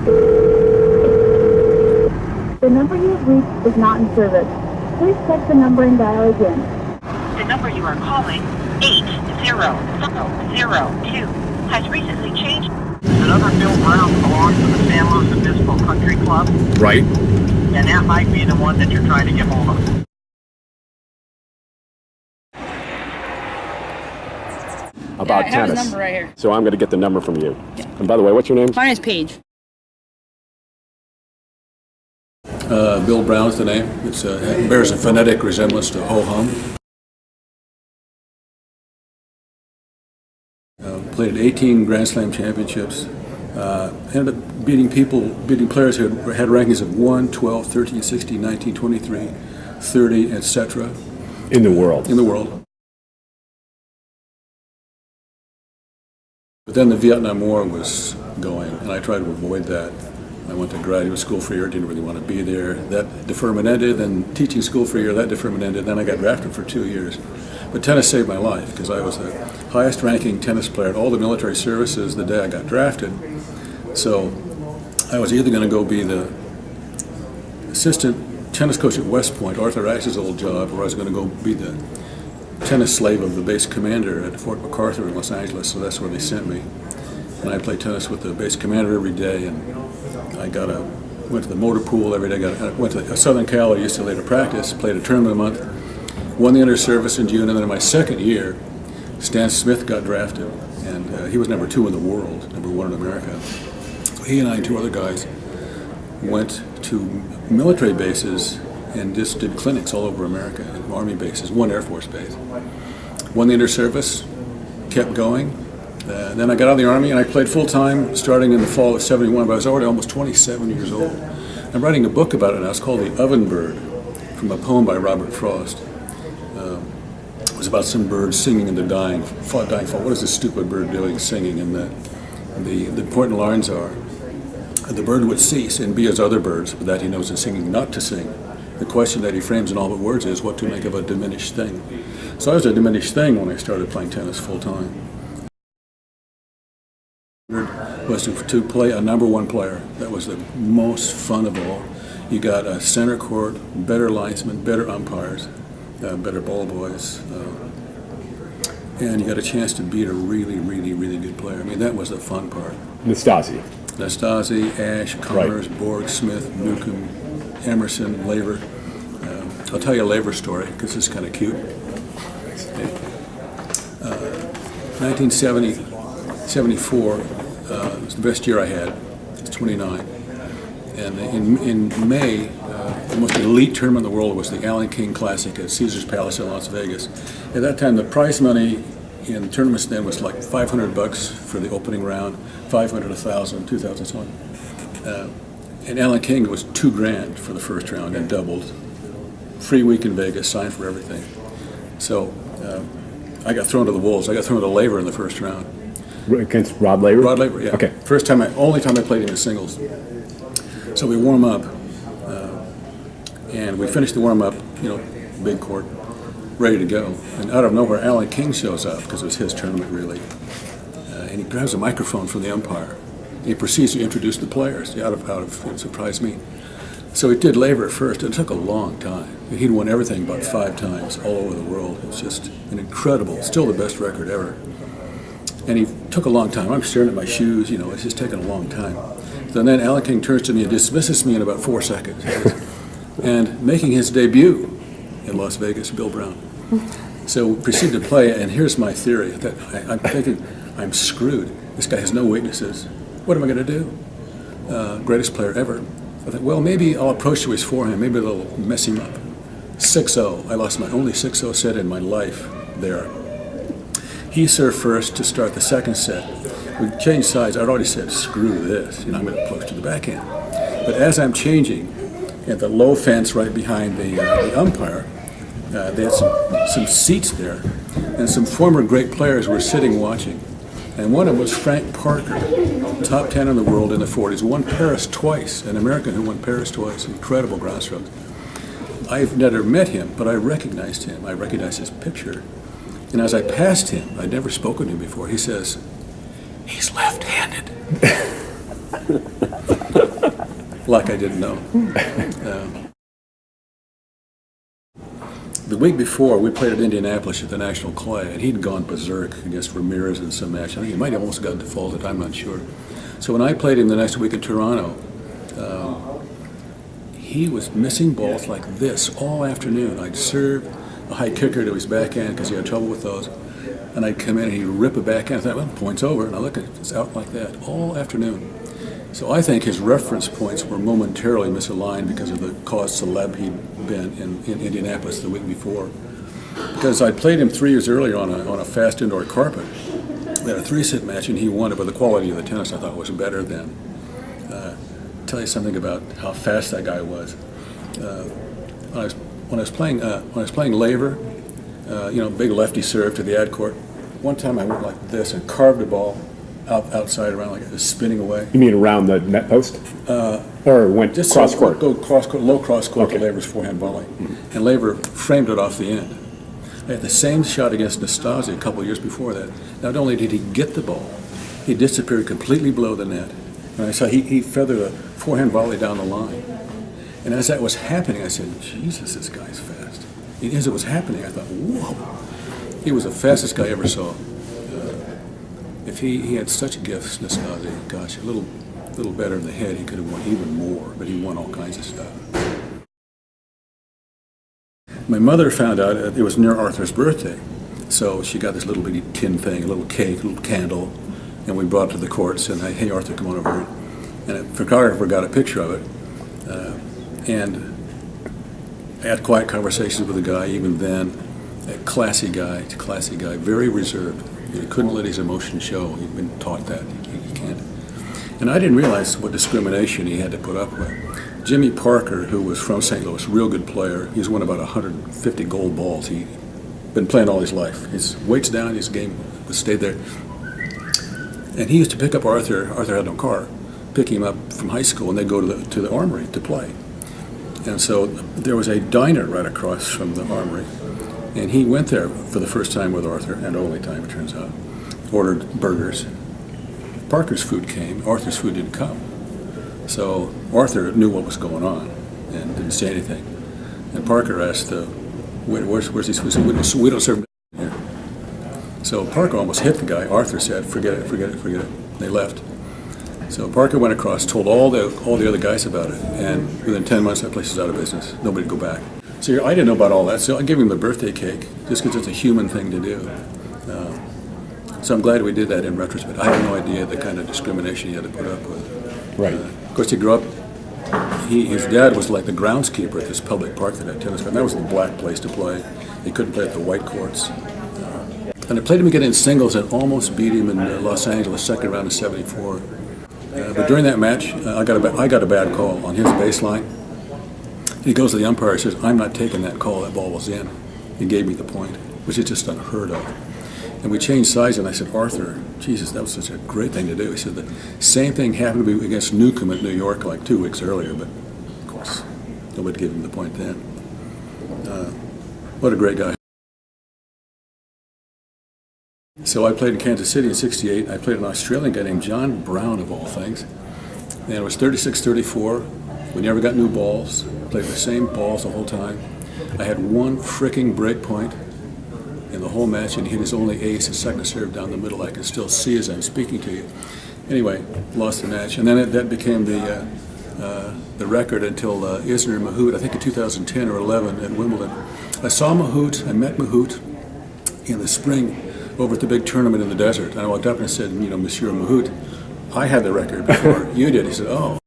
The number you have reached is not in service. Please check the number and dial again. The number you are calling, 80002, has recently changed. Does another Bill Brown belong to the San Luis Obispo Country Club? Right. And that might be the one that you're trying to get hold of. About I have tennis. his number right here. So I'm going to get the number from you. And by the way, what's your name? My name's Paige. Bill Brown's the name. It bears a phonetic resemblance to ho-hum. Played 18 Grand Slam championships. Ended up beating players who had rankings of 1, 12, 13, 16, 19, 23, 30, etc. In the world. In the world. But then the Vietnam War was going, and I tried to avoid that. I went to graduate school for a year, didn't really want to be there. That deferment ended, then teaching school for a year, that deferment ended, then I got drafted for 2 years. But tennis saved my life, because I was the highest ranking tennis player in all the military services the day I got drafted. So I was either going to go be the assistant tennis coach at West Point, Arthur Ashe's old job, or I was going to go be the tennis slave of the base commander at Fort MacArthur in Los Angeles, so that's where they sent me. And I played tennis with the base commander every day, and I went to the motor pool every day, went to Southern Cal, UCLA to practice, played a tournament a month, won the inter-service in June, and then in my second year, Stan Smith got drafted, and he was number 2 in the world, number 1 in America. So he and I and 2 other guys went to military bases and just did clinics all over America, and Army bases, 1 Air Force base. Won the inter-service, kept going. Then I got out of the Army and I played full-time starting in the fall of '71, but I was already almost 27 years old. I'm writing a book about it now. It's called The Oven Bird, from a poem by Robert Frost. It was about some bird singing in the dying fall. What is this stupid bird doing singing? And the important lines are, the bird would cease and be as other birds, but that he knows is singing not to sing. The question that he frames in all but words is what to make of a diminished thing. So I was a diminished thing when I started playing tennis full-time. Was to play a number 1 player. That was the most fun of all. You got a center court, better linesmen, better umpires, better ball boys, and you got a chance to beat a really, really, really good player. I mean, that was the fun part. Nastase, Ashe, Connors, right. Borg, Smith, Newcomb, Emerson, Laver. I'll tell you a Laver story because it's kind of cute. 1974 was the best year I had. I was 29. And in May, the most elite tournament in the world was the Alan King Classic at Caesars Palace in Las Vegas. At that time, the prize money in tournaments then was like $500 for the opening round, 500, 1,000, 2,000, so on. And Alan King was $2,000 for the first round and doubled. Free week in Vegas, signed for everything. So I got thrown to the wolves. I got thrown to Laver in the first round. Against Rod Laver? Rod Laver, yeah. Okay. Only time I played him in singles. So we warm up, and we finish the warm up, big court, ready to go. And out of nowhere, Alan King shows up because it was his tournament, really. And he grabs a microphone from the umpire. He proceeds to introduce the players. It surprised me. So he did Laver first. It took a long time. He'd won everything about 5 times all over the world. It was just an incredible, still the best record ever. And he took a long time. I'm staring at my shoes, it's just taking a long time. So then Alan King turns to me and dismisses me in about 4 seconds. And making his debut in Las Vegas, Bill Brown. So we proceed to play, and here's my theory. That I'm thinking, I'm screwed. This guy has no weaknesses. What am I going to do? Greatest player ever. I thought, well, maybe I'll approach to his forehand. Maybe it'll mess him up. 6-0. I lost my only 6-0 set in my life there. He served first to start the second set. We changed sides. I'd already said, screw this. I'm going to approach to the backhand. But as I'm changing, at the low fence right behind the umpire, they had some seats there, and some former great players were sitting watching. And one of them was Frank Parker, top 10 in the world in the 40s, won Paris twice, an American who won Paris twice, incredible groundstroke. I've never met him, but I recognized him. I recognized his picture. And as I passed him, I'd never spoken to him before, he says, "He's left-handed." like I didn't know. The week before, we played at Indianapolis at the National Clay, and he'd gone berserk against Ramirez in some match. I think he might have almost gotten defaulted, I'm not sure. So when I played him the next week in Toronto, he was missing balls like this all afternoon. I'd serve a high kicker to his backhand because he had trouble with those, and I'd come in and he'd rip a backhand. I thought, well, point's over, and I look at it, it's out like that all afternoon. So I think his reference points were momentarily misaligned because of the cause celeb he'd been in Indianapolis the week before. Because I played him 3 years earlier on a fast indoor carpet. We had a 3-set match and he won it, but the quality of the tennis I thought was better then. Tell you something about how fast that guy was. When I was playing Laver, big lefty serve to the ad court. One time I went like this and carved the ball outside around like it was spinning away. You mean around the net post? Or went Just cross court? Go cross court, low cross court Okay. to Laver's forehand volley. And Laver framed it off the end. I had the same shot against Nastase a couple of years before that. Not only did he get the ball, he disappeared completely below the net. And I saw he feathered a forehand volley down the line. And as that was happening, I said, Jesus, this guy's fast. And as it was happening, I thought, whoa. He was the fastest guy I ever saw. If he had such gifts, Nastase, gosh, a little better in the head, he could have won even more, but he won all kinds of stuff. My mother found out it was near Arthur's birthday, so she got this little bitty tin thing, a little cake, a little candle, and we brought it to the courts, and hey, Arthur, come on over here. And a photographer got a picture of it, and I had quiet conversations with the guy even then. A classy guy, very reserved. He couldn't let his emotions show. He'd been taught that. He can't. And I didn't realize what discrimination he had to put up with. Jimmy Parker, who was from St. Louis, real good player. He's won about 150 gold balls. He'd been playing all his life. His weight's down, his game stayed there. And he used to pick up Arthur. Arthur had no car. Pick him up from high school, and they'd go to the Armory to play. And so there was a diner right across from the Armory. And he went there for the first time with Arthur, and only time, it turns out. Ordered burgers. Parker's food came. Arthur's food didn't come. So Arthur knew what was going on and didn't say anything. And Parker asked, where's his food? He said, we don't serve here. So Parker almost hit the guy. Arthur said, forget it. They left. So Parker went across, told all the other guys about it, and within 10 months that place was out of business. Nobody would go back. So I didn't know about all that, so I gave him the birthday cake, just because it's a human thing to do. So I'm glad we did that in retrospect. I had no idea the kind of discrimination he had to put up with. Right. Of course, he grew up, his dad was like the groundskeeper at this public park that had tennis court. That was the black place to play. He couldn't play at the white courts. And I played him again in singles and almost beat him in Los Angeles, second round of '74. But during that match, I got a bad call on his baseline. He goes to the umpire and says, I'm not taking that call, that ball was in. He gave me the point, which is just unheard of. And we changed sides, and I said, Arthur, Jesus, that was such a great thing to do. He said the same thing happened to me against Newcomb at New York like 2 weeks earlier, but of course, nobody gave him the point then. What a great guy. So I played in Kansas City in '68. I played an Australian guy named John Brown, of all things. And it was 36-34. We never got new balls. Played the same balls the whole time. I had one fricking break point in the whole match, and he hit his only ace, his second serve down the middle. I can still see as I'm speaking to you. Anyway, lost the match, and then that became the record until Isner Mahut, I think in 2010 or 11 at Wimbledon. I saw Mahut, I met Mahut in the spring over at the big tournament in the desert. And I walked up and I said, Monsieur Mahut, I had the record before you did. He said, oh.